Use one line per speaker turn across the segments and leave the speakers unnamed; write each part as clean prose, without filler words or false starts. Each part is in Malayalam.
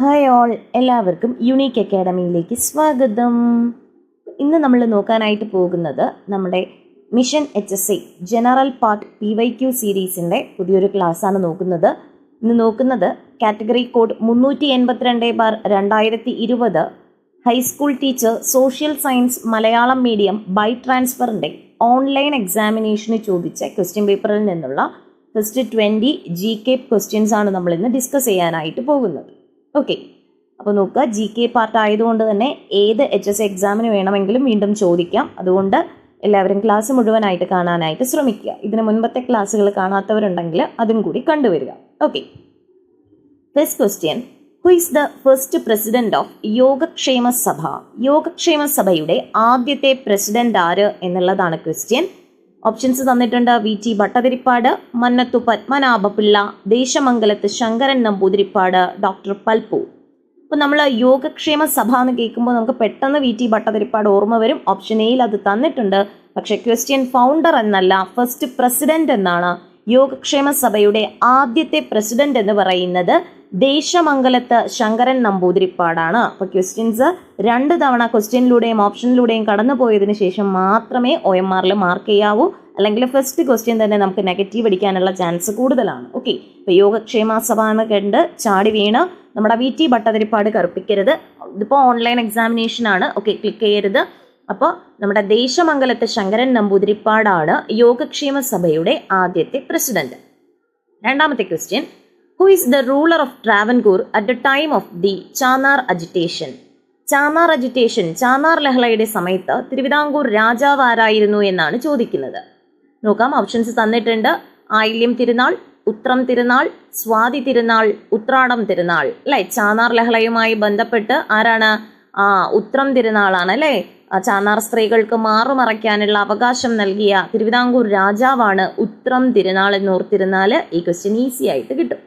ഹായ് ഓൾ, എല്ലാവർക്കും യുണീക്ക് അക്കാഡമിയിലേക്ക് സ്വാഗതം. ഇന്ന് നമ്മൾ നോക്കാനായിട്ട് പോകുന്നത് നമ്മുടെ mission HSI general part PYQ സീരീസിൻ്റെ പുതിയൊരു ക്ലാസ്സാണ് നോക്കുന്നത്. ഇന്ന് നോക്കുന്നത് category code 382/2020 high school teacher social science Malayalam medium by ട്രാൻസ്ഫറിൻ്റെ ഓൺലൈൻ എക്സാമിനേഷന് ചോദിച്ച ക്വസ്റ്റ്യൻ പേപ്പറിൽ നിന്നുള്ള ഫസ്റ്റ് 20 GK ക്വസ്റ്റ്യൻസ് ആണ് നമ്മൾ ഇന്ന് ഡിസ്കസ് ചെയ്യാനായിട്ട് പോകുന്നത്. ഓക്കെ, അപ്പോൾ നോക്കുക, GK പാർട്ട് ആയതുകൊണ്ട് തന്നെ ഏത് HSI എക്സാമിന് വേണമെങ്കിലും വീണ്ടും ചോദിക്കാം. അതുകൊണ്ട് എല്ലാവരും ക്ലാസ് മുഴുവനായിട്ട് കാണാനായിട്ട് ശ്രമിക്കുക. ഇതിന് മുൻപത്തെ ക്ലാസ്സുകൾ കാണാത്തവരുണ്ടെങ്കിൽ അതും കൂടി കണ്ടുവരിക. Okay, first question, who is the first president of Yogakshema Sabha? Yogakshema സഭയുടെ ആദ്യത്തെ പ്രസിഡന്റ് ആര് എന്നുള്ളതാണ് ക്വസ്റ്റ്യൻ. ഓപ്ഷൻസ് തന്നിട്ടുണ്ട്: VT ഭട്ടതിരിപ്പാട്, മന്നത്തു പത്മനാഭപിള്ള, ദേശമംഗലത്ത് ശങ്കരൻ നമ്പൂതിരിപ്പാട്, ഡോക്ടർ പൽപ്പു. അപ്പോൾ നമ്മൾ യോഗക്ഷേമ സഭ എന്ന് കേൾക്കുമ്പോൾ നമുക്ക് പെട്ടെന്ന് VT ഭട്ടതിരിപ്പാട് ഓർമ്മ വരും. ഓപ്ഷൻ എയിൽ അത് തന്നിട്ടുണ്ട്. പക്ഷേ ക്വസ്റ്റ്യൻ ഫൗണ്ടർ എന്നല്ല, ഫസ്റ്റ് പ്രസിഡന്റ് എന്നാണ്. യോഗക്ഷേമ സഭയുടെ ആദ്യത്തെ പ്രസിഡന്റ് എന്ന് പറയുന്നത് ദേശമംഗലത്ത് ശങ്കരൻ നമ്പൂതിരിപ്പാടാണ്. അപ്പോൾ ക്വസ്റ്റ്യൻസ് 2 തവണ ക്വസ്റ്റ്യനിലൂടെയും ഓപ്ഷനിലൂടെയും കടന്നു പോയതിനു ശേഷം മാത്രമേ OMRൽ മാർക്ക് ചെയ്യാവൂ. അല്ലെങ്കിൽ ഫസ്റ്റ് ക്വസ്റ്റ്യൻ തന്നെ നമുക്ക് നെഗറ്റീവ് അടിക്കാനുള്ള ചാൻസ് കൂടുതലാണ്. ഓക്കെ, ഇപ്പോൾ യോഗക്ഷേമ സഭ എന്ന് കണ്ട് ചാടി വീണ് നമ്മുടെ VT ഭട്ടതിരിപ്പാട് കറുപ്പിക്കരുത്. ഇതിപ്പോൾ ഓൺലൈൻ എക്സാമിനേഷൻ ആണ്. ഓക്കെ, ക്ലിക്ക് ചെയ്യരുത്. അപ്പോൾ നമ്മുടെ ദേശമംഗലത്ത് ശങ്കരൻ നമ്പൂതിരിപ്പാടാണ് യോഗക്ഷേമ സഭയുടെ ആദ്യത്തെ പ്രസിഡന്റ്. രണ്ടാമത്തെ question, who is the ruler of Travancore at the time of the Channar agitation? Channar agitation, Channar ലഹളയുടെ സമയത്ത് തിരുവിതാംകൂർ രാജാവ് ആരായിരുന്നു എന്നാണ് ചോദിക്കുന്നത്. നോക്കാം, ഓപ്ഷൻസ് തന്നിട്ടുണ്ട്: ആയില്യം തിരുനാൾ, ഉത്രം തിരുനാൾ, സ്വാതി തിരുനാൾ, ഉത്രാടം തിരുനാൾ. അല്ലേ, ചാന്നാർ ലഹളയുമായി ബന്ധപ്പെട്ട് ആരാണ്? ഉത്രം തിരുനാളാണ്. അല്ലേ, ചാന്നാർ സ്ത്രീകൾക്ക് മാറുമറയ്ക്കാനുള്ള അവകാശം നൽകിയ തിരുവിതാംകൂർ രാജാവാണ് ഉത്രം തിരുനാൾ എന്നോർത്തിരുന്നാൽ ഈ ക്വസ്റ്റ്യൻ ഈസി ആയിട്ട് കിട്ടും.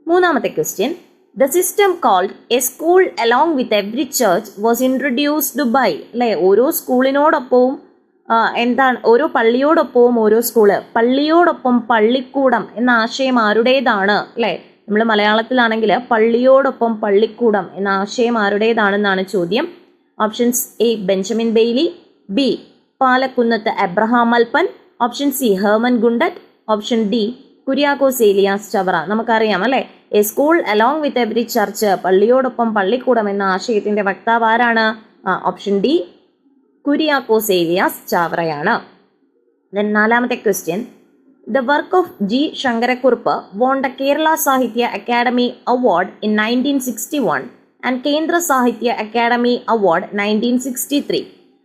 മൂന്നാമത്തെ question, the system called a school along with every church was introduced by. അല്ലേ, ഓരോ സ്കൂളിനോടൊപ്പവും എന്താണ്, ഓരോ പള്ളിയോടൊപ്പവും ഓരോ സ്കൂള്, പള്ളിയോടൊപ്പം പള്ളിക്കൂടം എന്ന ആശയം ആരുടേതാണ്? അല്ലേ, നമ്മൾ മലയാളത്തിലാണെങ്കിൽ പള്ളിയോടൊപ്പം പള്ളിക്കൂടം എന്ന ആശയം ആരുടേതാണെന്നാണ് ചോദ്യം. Options: A Benjamin Bailey, B Palakunnath Abraham Malpan, option C Hermann Gundert, option D Kuriakose Elias Chavara. നമുക്കറിയാം അല്ലേ, a school along with every church, പള്ളിയോടൊപ്പം പള്ളിക്കൂടം എന്ന ആശയത്തിന്റെ വക്താവ് ആരാണ്? ഓപ്ഷൻ D കുര്യാക്കോസ് ഏലിയാസ് ചാവറയാണ്. നാലാമത്തെ question, the work of G Sankara Kurup won the Kerala Sahitya Akademi award in 1961 and കേന്ദ്ര സാഹിത്യ അക്കാദമി അവാർഡ് 1963.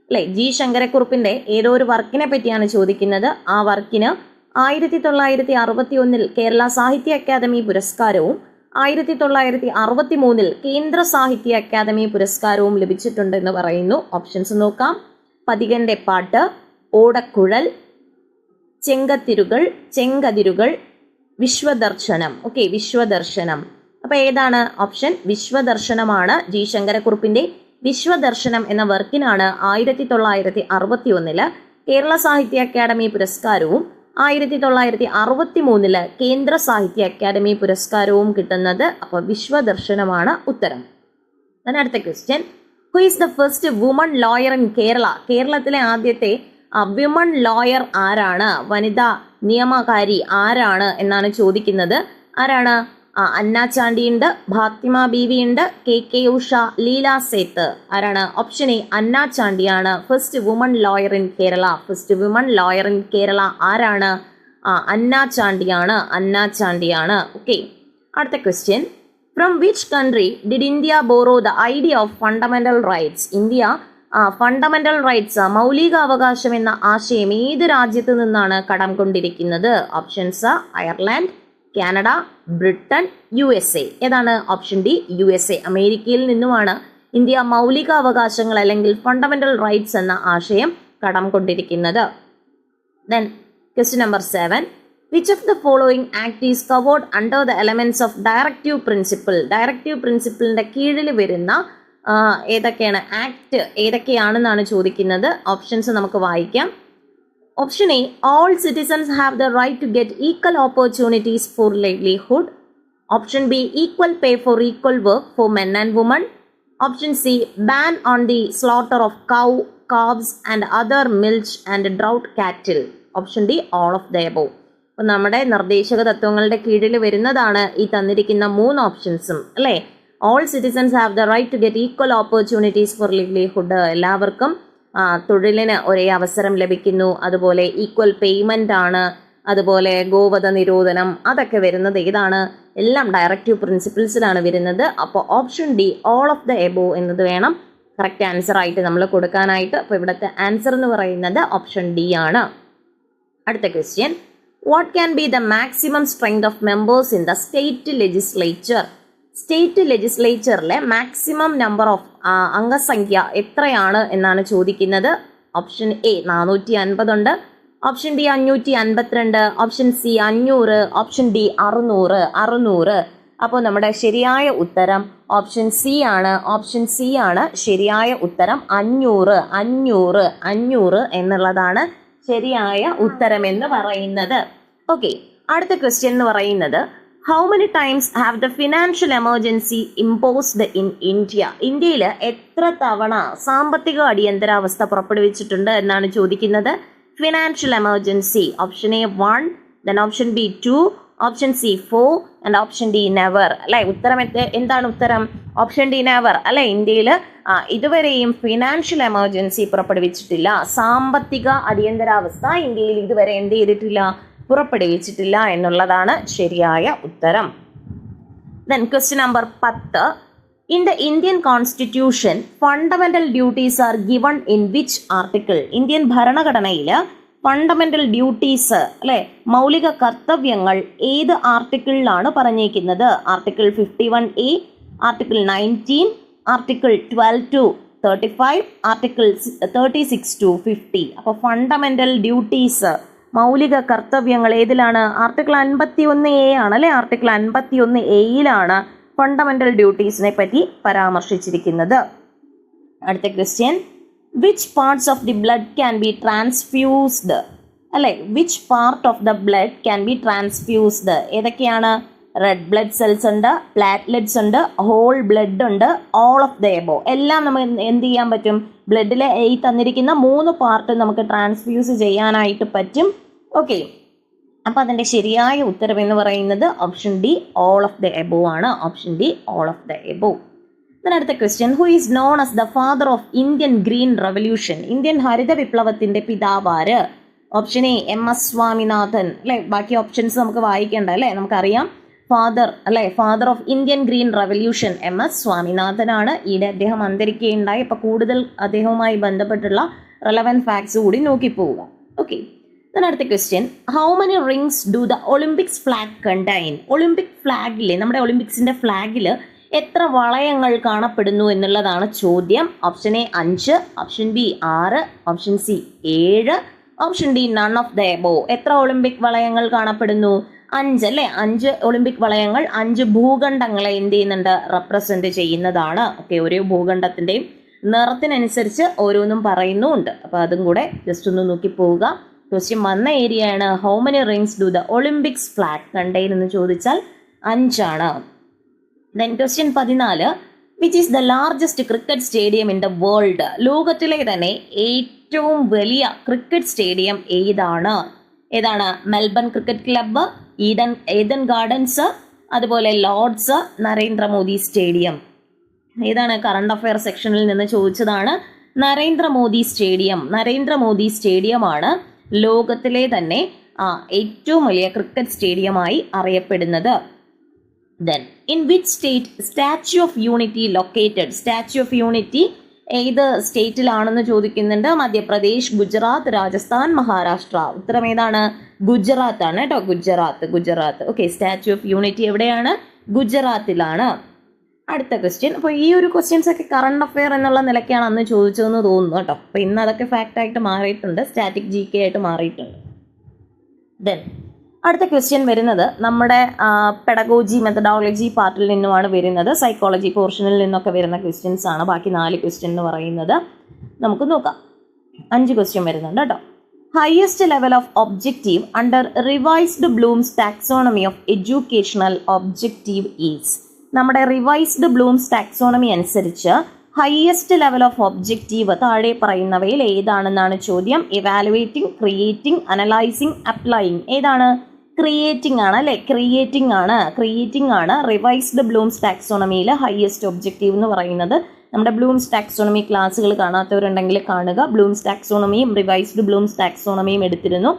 അല്ലേ, G ശങ്കരക്കുറുപ്പിന്റെ ഏതോ ഒരു വർക്കിനെ പറ്റിയാണ് ചോദിക്കുന്നത്. ആ വർക്കിന് 1961 കേരള സാഹിത്യ അക്കാദമി പുരസ്കാരവും 1963 കേന്ദ്ര സാഹിത്യ അക്കാദമി പുരസ്കാരവും ലഭിച്ചിട്ടുണ്ട് എന്ന് പറയുന്നു. ഓപ്ഷൻസ് നോക്കാം: പതികന്റെ പാട്ട്, ഓടക്കുഴൽ, ചെങ്കതിരുകൾ, വിശ്വദർശനം. ഓക്കെ, വിശ്വദർശനം. അപ്പൊ ഏതാണ് ഓപ്ഷൻ? വിശ്വദർശനമാണ്. G ശങ്കരക്കുറുപ്പിന്റെ വിശ്വദർശനം എന്ന വർക്കിനാണ് 1961 കേരള സാഹിത്യ അക്കാദമി പുരസ്കാരവും 1963 കേന്ദ്ര സാഹിത്യ അക്കാദമി പുരസ്കാരവും കിട്ടുന്നത്. അപ്പോൾ വിശ്വദർശനമാണ് ഉത്തരം. അടുത്ത question, who is the first woman lawyer in Kerala? കേരളത്തിലെ ആദ്യത്തെ വിമൺ ലോയർ ആരാണ്? വനിതാ നിയമകാരി ആരാണ് എന്നാണ് ചോദിക്കുന്നത്. ആരാണ്? അന്ന ചാണ്ടി ഉണ്ട്, ഫാത്തിമ ബീവി ഉണ്ട്, KK ഉഷ, ലീല സേത്ത്. ആരാണ്? ഓപ്ഷൻ എ അന്ന ചാണ്ടിയാണ് first woman lawyer in Kerala. First woman lawyer in Kerala ആരാണ്? അന്ന ചാണ്ടിയാണ്. ഓക്കെ, അടുത്ത question, from which country did India borrow the idea of fundamental rights? India fundamental rights, മൗലിക അവകാശം എന്ന ആശയം ഏത് രാജ്യത്ത് നിന്നാണ് കടം കൊണ്ടിരിക്കുന്നത്? Options: Ireland, Canada, Britain, USA. ഏതാണ്? Option D USA. അമേരിക്കയിൽ നിന്നുമാണ് ഇന്ത്യ മൗലിക അവകാശങ്ങൾ അല്ലെങ്കിൽ ഫണ്ടമെന്റൽ റൈറ്റ്സ് എന്ന ആശയം കടം കൊണ്ടിരിക്കുന്നത്. Then question number 7, which of the following act is covered under the elements of directive principle? Directive പ്രിൻസിപ്പിളിന്റെ കീഴിൽ വരുന്ന ഏതൊക്കെയാണ് ആക്ട് ഏതൊക്കെയാണെന്നാണ് ചോദിക്കുന്നത്. ഓപ്ഷൻസ് നമുക്ക് വായിക്കാം. Option A, all citizens have the right to get equal opportunities for livelihood. Option B equal pay for equal work for men and woman. Option C ban on the slaughter of cow, calves and other milch and draught cattle. Option D all of the above. അപ്പം നമ്മുടെ നിർദ്ദേശക തത്വങ്ങളുടെ കീഴിൽ വരുന്നതാണ് ഈ തന്നിരിക്കുന്ന 3 ഓപ്ഷൻസും അല്ലേ. All citizens have the right to get equal opportunities for livelihood. എല്ലാവർക്കും തൊഴിലിന് ഒരേ അവസരം ലഭിക്കുന്നു. അതുപോലെ ഈക്വൽ പേയ്മെന്റ് ആണ്. അതുപോലെ ഗോവധ നിരോധനം, അതൊക്കെ വരുന്നത് ഏതാണ്? എല്ലാം ഡയറക്റ്റീവ് പ്രിൻസിപ്പിൾസിലാണ് വരുന്നത്. അപ്പോൾ option D all of the above എന്നത് വേണം കറക്റ്റ് ആൻസർ ആയിട്ട് നമ്മൾ കൊടുക്കാനായിട്ട്. അപ്പോൾ ഇവിടുത്തെ ആൻസർ എന്ന് പറയുന്നത് ഓപ്ഷൻ ഡി ആണ്. അടുത്ത question, what can be the maximum strength of members in the state legislature? State ലെജിസ്ലേച്ചറിലെ മാക്സിമം നമ്പർ ഓഫ് അംഗസംഖ്യ എത്രയാണ് എന്നാണ് ചോദിക്കുന്നത്. ഓപ്ഷൻ എ 450 ഉണ്ട്, option B 552, option C 500, option D 600. അപ്പോൾ നമ്മുടെ ശരിയായ ഉത്തരം ഓപ്ഷൻ സി ആണ്. ഓപ്ഷൻ സി ആണ് ശരിയായ ഉത്തരം. 500 എന്നുള്ളതാണ് ശരിയായ ഉത്തരം എന്ന് പറയുന്നത്. ഓക്കെ, അടുത്ത ക്വസ്റ്റ്യൻ എന്ന് പറയുന്നത്, how many times have the financial emergency imposed in India? ഇന്ത്യയിൽ എത്ര തവണ സാമ്പത്തിക അടിയന്തരാവസ്ഥ പുറപ്പെടുവിച്ചിട്ടുണ്ട് എന്നാണ് ചോദിക്കുന്നത്. Financial emergency option A 1, then option B 2, option C 4 and option D never. അല്ലെ, ഉത്തരം എന്താണ് ഉത്തരം? ഓപ്ഷൻ ഡി നെവർ അല്ലെ. ഇന്ത്യയിൽ ഇതുവരെയും ഫിനാൻഷ്യൽ എമർജൻസി പുറപ്പെടുവിച്ചിട്ടില്ല. സാമ്പത്തിക അടിയന്തരാവസ്ഥ ഇന്ത്യയിൽ ഇതുവരെ എന്ത് ചെയ്തിട്ടില്ല? പുറപ്പെടുവിച്ചിട്ടില്ല എന്നുള്ളതാണ് ശരിയായ ഉത്തരം. Then question number 10, in the Indian constitution fundamental duties are given in which article? Indian ഭരണഘടനയിൽ ഫണ്ടമെന്റൽ ഡ്യൂട്ടീസ് അല്ലെ, മൗലിക കർത്തവ്യങ്ങൾ ഏത് ആർട്ടിക്കിളിലാണ് പറഞ്ഞിരിക്കുന്നത്? Article 51A, article 19, article 12 to 35, article 36 to 50. അപ്പോൾ ഫണ്ടമെന്റൽ ഡ്യൂട്ടീസ് മൗലിക കർത്തവ്യങ്ങൾ ഏതിലാണ്? ആർട്ടിക്കിൾ 51A ആണ് അല്ലെ. ആർട്ടിക്കിൾ 51Aയിലാണ് ഫണ്ടമെന്റൽ ഡ്യൂട്ടീസിനെ പറ്റി പരാമർശിച്ചിരിക്കുന്നത്. അടുത്ത question, which parts of the blood can be transfused? അല്ലെ, which part of the blood can be transfused? ഏതൊക്കെയാണ്? റെഡ് ബ്ലഡ് സെൽസ് ഉണ്ട്, പ്ലാറ്റ്ലെറ്റ്സ് ഉണ്ട്, ഹോൾ ബ്ലഡ് ഉണ്ട്, ഓൾ ഓഫ് ദ എബോ. എല്ലാം നമുക്ക് എന്ത് ചെയ്യാൻ പറ്റും? ബ്ലഡിലെ ഈ തന്നിരിക്കുന്ന 3 പാർട്ട് നമുക്ക് ട്രാൻസ്ഫ്യൂസ് ചെയ്യാനായിട്ട് പറ്റും. ഓക്കെ, അപ്പം അതിൻ്റെ ശരിയായ ഉത്തരം എന്ന് പറയുന്നത് option D all of the above ആണ്. Option D all of the above. അടുത്ത question, who is known as the father of Indian green revolution? Indian ഹരിത വിപ്ലവത്തിന്റെ പിതാവാര്? ഓപ്ഷൻ എ MS സ്വാമിനാഥൻ അല്ലെ. ബാക്കി ഓപ്ഷൻസ് നമുക്ക് വായിക്കേണ്ട അല്ലെ, നമുക്കറിയാം. ഫാദർ അല്ലെ, father of Indian green revolution MS Swaminathan ആണ്. ഈയിടെ അദ്ദേഹം അന്തരിക്കുകയുണ്ടായി. അപ്പൊ കൂടുതൽ അദ്ദേഹവുമായി ബന്ധപ്പെട്ടുള്ള റെലവൻറ്റ് ഫാക്ട്സ് കൂടി നോക്കിപ്പോവുക. ഓക്കെ, അടുത്ത question, how many rings do the Olympics flag contain? Olympic ഫ്ലാഗിലെ, നമ്മുടെ ഒളിമ്പിക്സിന്റെ ഫ്ലാഗിൽ എത്ര വളയങ്ങൾ കാണപ്പെടുന്നു എന്നുള്ളതാണ് ചോദ്യം. Option A 5, option B 6, option C 7, option D none of the above. എത്ര ഒളിമ്പിക് വളയങ്ങൾ കാണപ്പെടുന്നു? 5 അല്ലേ. 5 ഒളിമ്പിക് വളയങ്ങൾ 5 ഭൂഖണ്ഡങ്ങളെ എന്ത് ചെയ്യുന്നുണ്ട്? റെപ്രസെന്റ് ചെയ്യുന്നതാണ്. ഓക്കെ, ഓരോ ഭൂഖണ്ഡത്തിന്റെയും നിറത്തിനനുസരിച്ച് ഓരോന്നും പറയുന്നുമുണ്ട്. അപ്പൊ അതും കൂടെ ജസ്റ്റ് ഒന്ന് നോക്കി പോവുക. ക്വസ്റ്റ്യൻ വന്ന ഏരിയയാണ് how many rings do the Olympics flag contain എന്ന് ചോദിച്ചാൽ 5 ആണ്. Then question 14, which is the largest cricket stadium in the world? ലോകത്തിലെ തന്നെ ഏറ്റവും വലിയ ക്രിക്കറ്റ് സ്റ്റേഡിയം ഏതാണ്? Melbourne cricket club, Eden gardens, അതുപോലെ ലോർഡ്സ്, നരേന്ദ്രമോദി സ്റ്റേഡിയം. ഏതാണ്? കറണ്ട് അഫയർ സെക്ഷനിൽ നിന്ന് ചോദിച്ചതാണ്. നരേന്ദ്രമോദി സ്റ്റേഡിയമാണ് ലോകത്തിലെ തന്നെ ഏറ്റവും വലിയ ക്രിക്കറ്റ് സ്റ്റേഡിയമായി അറിയപ്പെടുന്നത്. Then, in which state statue of unity located? Statue of unity ഏത് സ്റ്റേറ്റിലാണെന്ന് ചോദിക്കുന്നുണ്ട്. മധ്യപ്രദേശ്, ഗുജറാത്ത്, രാജസ്ഥാൻ, മഹാരാഷ്ട്ര. ഉത്തരം ഏതാണ്? ഗുജറാത്ത് ആണ് കേട്ടോ. Gujarat. Okay, statue of unity എവിടെയാണ്? ഗുജറാത്തിലാണ്. അടുത്ത ക്വസ്റ്റ്യൻ, അപ്പോൾ ഈ ഒരു ക്വസ്റ്റ്യൻസ് ഒക്കെ കറണ്ട് അഫെയർ എന്നുള്ള നിലയ്ക്കാണ് അന്ന് ചോദിച്ചതെന്ന് തോന്നുന്നു കേട്ടോ. അപ്പോൾ ഇന്ന് അതൊക്കെ ഫാക്റ്റ് ആയിട്ട് മാറിയിട്ടുണ്ട്, സ്റ്റാറ്റിക് GK ആയിട്ട് മാറിയിട്ടുണ്ട്. ദെൻ അടുത്ത ക്വസ്റ്റ്യൻ വരുന്നത് നമ്മുടെ പെഡഗോജി മെത്തഡോളജി പാർട്ടിൽ നിന്നുമാണ് വരുന്നത്. സൈക്കോളജി പോർഷനിൽ നിന്നൊക്കെ വരുന്ന ക്വസ്റ്റ്യൻസ് ആണ്. ബാക്കി 4 ക്വസ്റ്റ്യൻ എന്ന് പറയുന്നത് നമുക്ക് നോക്കാം. 5 ക്വസ്റ്റ്യൻ വരുന്നുണ്ട് കേട്ടോ. Highest level of objective under revised Bloom's taxonomy of educational objective is. നമ്മുടെ റിവൈസ്ഡ് ബ്ലൂംസ് ടാക്സോണമി അനുസരിച്ച് ഹയസ്റ്റ് ലെവൽ ഓഫ് ഒബ്ജക്റ്റീവ് താഴെ പറയുന്നവയിൽ ഏതാണെന്നാണ് ചോദ്യം. Evaluating, creating, analysing, applying. ഏതാണ്? ക്രിയേറ്റിംഗ് ആണ് അല്ലേ? ക്രിയേറ്റിംഗ് ആണ് റിവൈസ്ഡ് ബ്ലൂംസ് ടാക്സോണമിയിൽ ഹയസ്റ്റ് ഒബ്ജക്റ്റീവ് എന്ന് പറയുന്നത്. നമ്മുടെ ബ്ലൂംസ് ടാക്സോണമി ക്ലാസ്സുകൾ കാണാത്തവരുണ്ടെങ്കിൽ കാണുക. ബ്ലൂംസ് ടാക്സോണമിയും റിവൈസ്ഡ് ബ്ലൂംസ് ടാക്സോണമിയും എടുത്തിരുന്നു.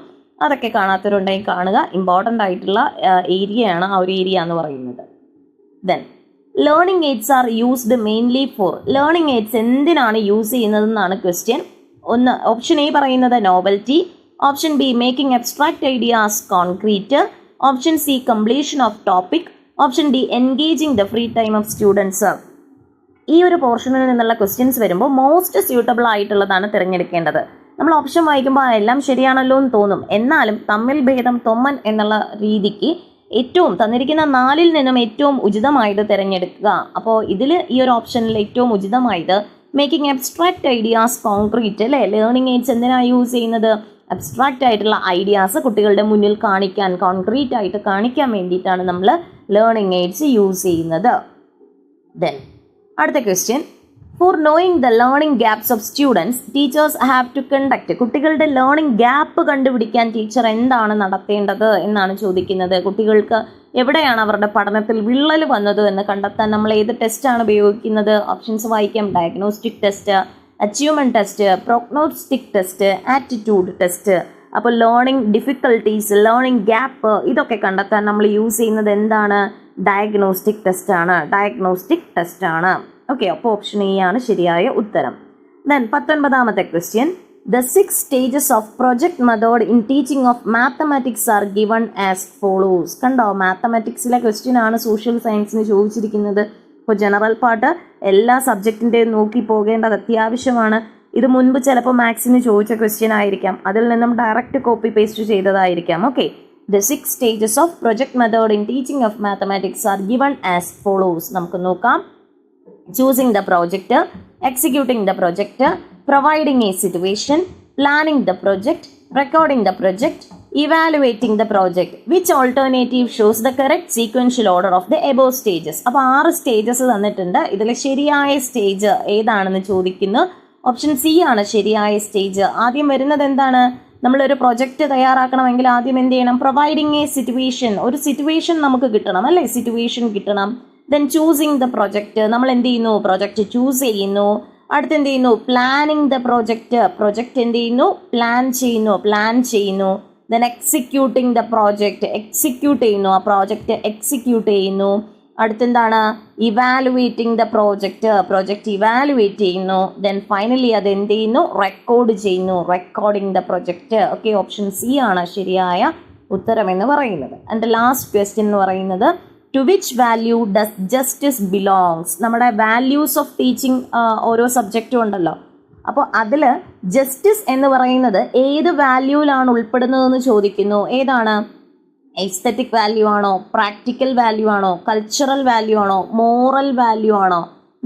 അതൊക്കെ കാണാത്തവരുണ്ടെങ്കിൽ കാണുക. ഇമ്പോർട്ടൻ്റ് ആയിട്ടുള്ള ഏരിയയാണ് ആ ഒരു ഏരിയ എന്ന് പറയുന്നത്. Then learning AIDS are used mainly four. Learning aids എന്തിനാണ് യൂസ് ചെയ്യുന്നതെന്നാണ് ക്വസ്റ്റ്യൻ. ഒന്ന് ഓപ്ഷൻ എ പറയുന്നത് novelty, option B making abstract ideas concrete, option C completion of topic, option D engaging the free time of students. ഈ ഒരു പോർഷനിൽ നിന്നുള്ള ക്വസ്റ്റ്യൻസ് വരുമ്പോൾ മോസ്റ്റ് സ്യൂട്ടബിൾ ആയിട്ടുള്ളതാണ് തിരഞ്ഞെടുക്കേണ്ടത്. നമ്മൾ ഓപ്ഷൻ വായിക്കുമ്പോൾ എല്ലാം ശരിയാണല്ലോ എന്ന് തോന്നും. എന്നാലും തമ്മിൽ ഭേദം തൊമ്മൻ എന്നുള്ള രീതിക്ക് ഏറ്റവും തന്നിരിക്കുന്ന 4-ൽ നിന്നും ഏറ്റവും ഉചിതമായത് തിരഞ്ഞെടുക്കുക. അപ്പോൾ ഇതിൽ ഈ ഒരു ഓപ്ഷനിൽ ഏറ്റവും ഉചിതമായത് മേക്കിംഗ് അബ്സ്ട്രാക്ട് ഐഡിയാസ് കോൺക്രീറ്റ് അല്ലേ. ലേണിംഗ് എയ്ഡ്സ് എന്തിനാണ് യൂസ് ചെയ്യുന്നത്? അബ്സ്ട്രാക്റ്റ് ആയിട്ടുള്ള ഐഡിയാസ് കുട്ടികളുടെ മുന്നിൽ കാണിക്കാൻ, കോൺക്രീറ്റ് ആയിട്ട് കാണിക്കാൻ വേണ്ടിയിട്ടാണ് നമ്മൾ ലേണിംഗ് എയ്ഡ്സ് യൂസ് ചെയ്യുന്നത്. ദെൻ അടുത്ത question, for knowing the learning gaps of students teachers have to conduct. കുട്ടികളുടെ ലേണിംഗ് ഗ്യാപ്പ് കണ്ടുപിടിക്കാൻ ടീച്ചർ എന്താണ് നടത്തേണ്ടത് എന്നാണ് ചോദിക്കുന്നത്. കുട്ടികൾക്ക് എവിടെയാണ് അവരുടെ പഠനത്തിൽ വിള്ളൽ വന്നത് എന്ന് കണ്ടെത്താൻ നമ്മൾ ഏത് ടെസ്റ്റാണ് ഉപയോഗിക്കുന്നത്? ഓപ്ഷൻസ് വായിക്കാം. Diagnostic test, achievement test, prognostic test, attitude test. അപ്പോൾ ലേണിംഗ് ഡിഫിക്കൽട്ടീസ്, ലേണിംഗ് ഗ്യാപ്പ് ഇതൊക്കെ കണ്ടെത്താൻ നമ്മൾ യൂസ് ചെയ്യുന്നത് എന്താണ്? ഡയഗ്നോസ്റ്റിക് ടെസ്റ്റ് ആണ്. ഓക്കെ, അപ്പോൾ ഓപ്ഷൻ എ ആണ് ശരിയായ ഉത്തരം. ദെൻ 19ാമത്തെ question, the 6 stages of project method in teaching of mathematics are given as follows. കണ്ടോ, മാത്തമാറ്റിക്സിലെ ക്വസ്റ്റ്യൻ ആണ് സോഷ്യൽ സയൻസിന് ചോദിച്ചിരിക്കുന്നത്. ഇപ്പോൾ ജനറൽ പാർട്ട് എല്ലാ സബ്ജക്റ്റിൻ്റെയും നോക്കി പോകേണ്ടത് അത്യാവശ്യമാണ്. ഇത് മുൻപ് ചിലപ്പോൾ മാത്സിന് ചോദിച്ച ക്വസ്റ്റ്യൻ ആയിരിക്കാം, അതിൽ നിന്നും ഡയറക്റ്റ് കോപ്പി പേസ്റ്റ് ചെയ്തതായിരിക്കാം. Okay, the 6 stages of project method in teaching of mathematics are given as follows. നമുക്ക് നോക്കാം. choosing the project, executing the project, providing a situation, planning the project, recording the project, evaluating the project. Which alternative shows the correct sequential order of the above stages? അപ്പോൾ 6 സ്റ്റേജസ് തന്നിട്ടുണ്ട്. ഇതിൽ ശരിയായ സ്റ്റേജ് ഏതാണെന്ന് ചോദിക്കുന്നു. ഓപ്ഷൻ സി ആണ് ശരിയായ സ്റ്റേജ്. ആദ്യം വരുന്നത് എന്താണ്? നമ്മളൊരു പ്രൊജക്റ്റ് തയ്യാറാക്കണമെങ്കിൽ ആദ്യം എന്ത് ചെയ്യണം? Providing A situation. ഒരു സിറ്റുവേഷൻ നമുക്ക് കിട്ടണം അല്ലേ? സിറ്റുവേഷൻ കിട്ടണം. Then choosing the project. നമ്മൾ എന്ത് ചെയ്യുന്നു? പ്രൊജക്റ്റ് ചൂസ് ചെയ്യുന്നു. അടുത്ത് എന്ത് ചെയ്യുന്നു? Planning the project. പ്രൊജക്റ്റ് എന്ത് ചെയ്യുന്നു? പ്ലാൻ ചെയ്യുന്നു. Then executing the project. Execute ചെയ്യുന്നു. ആ പ്രോജക്റ്റ് എക്സിക്യൂട്ട് ചെയ്യുന്നു. അടുത്തെന്താണ്? ഇവാലുവേറ്റിംഗ് ദ പ്രോജക്റ്റ് ഇവാലുവേറ്റ് ചെയ്യുന്നു. ദെൻ ഫൈനലി അത് എന്ത് ചെയ്യുന്നു? റെക്കോർഡ് ചെയ്യുന്നു. Recording the project. Okay, option C ആണ് ശരിയായ ഉത്തരം എന്ന് പറയുന്നത്. ആൻഡ് ലാസ്റ്റ് ക്വസ്റ്റ്യൻ എന്ന് പറയുന്നത്, to which value does justice belongs. നമ്മുടെ വാല്യൂസ് ഓഫ് ടീച്ചിങ് ഓരോ സബ്ജക്റ്റും ഉണ്ടല്ലോ. അപ്പോൾ അതിൽ ജസ്റ്റിസ് എന്ന് പറയുന്നത് ഏത് വാല്യൂവിലാണ് ഉൾപ്പെടുന്നതെന്ന് ചോദിക്കുന്നു. ഏതാണ്? എസ്തെറ്റിക് വാല്യൂ ആണോ? പ്രാക്ടിക്കൽ വാല്യൂ ആണോ? കൾച്ചറൽ വാല്യൂ ആണോ? മോറൽ വാല്യൂ ആണോ?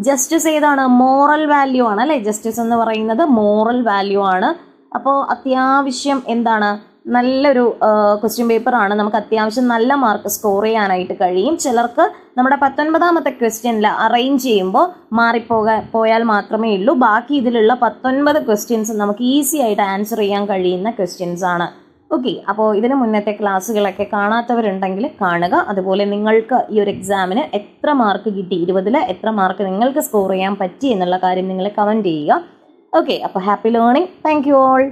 ജസ്റ്റിസ് ഏതാണ്? മോറൽ വാല്യൂ ആണ് അല്ലേ? ജസ്റ്റിസ് എന്ന് പറയുന്നത് മോറൽ വാല്യൂ ആണ്. അപ്പോൾ അത്യാവശ്യം എന്താണ്? നല്ലൊരു ക്വസ്റ്റ്യൻ പേപ്പറാണ്. നമുക്ക് അത്യാവശ്യം നല്ല മാർക്ക് സ്കോർ ചെയ്യാനായിട്ട് കഴിയും. ചിലർക്ക് നമ്മുടെ 19ാമത്തെ ക്വസ്റ്റ്യനിൽ അറേഞ്ച് ചെയ്യുമ്പോൾ പോയാൽ മാത്രമേ ഉള്ളൂ. ബാക്കി ഇതിലുള്ള 19 ക്വസ്റ്റ്യൻസ് നമുക്ക് ഈസി ആയിട്ട് ആൻസർ ചെയ്യാൻ കഴിയുന്ന ക്വസ്റ്റ്യൻസ് ആണ്. ഓക്കെ, അപ്പോൾ ഇതിന് മുന്നത്തെ ക്ലാസ്സുകളൊക്കെ കാണാത്തവരുണ്ടെങ്കിൽ കാണുക. അതുപോലെ നിങ്ങൾക്ക് ഈ ഒരു എക്സാമിന് എത്ര മാർക്ക് കിട്ടി, 20ൽ എത്ര മാർക്ക് നിങ്ങൾക്ക് സ്കോർ ചെയ്യാൻ പറ്റി എന്നുള്ള കാര്യം നിങ്ങൾ കമൻറ്റ് ചെയ്യുക. ഓക്കെ, അപ്പോൾ happy learning. Thank you all.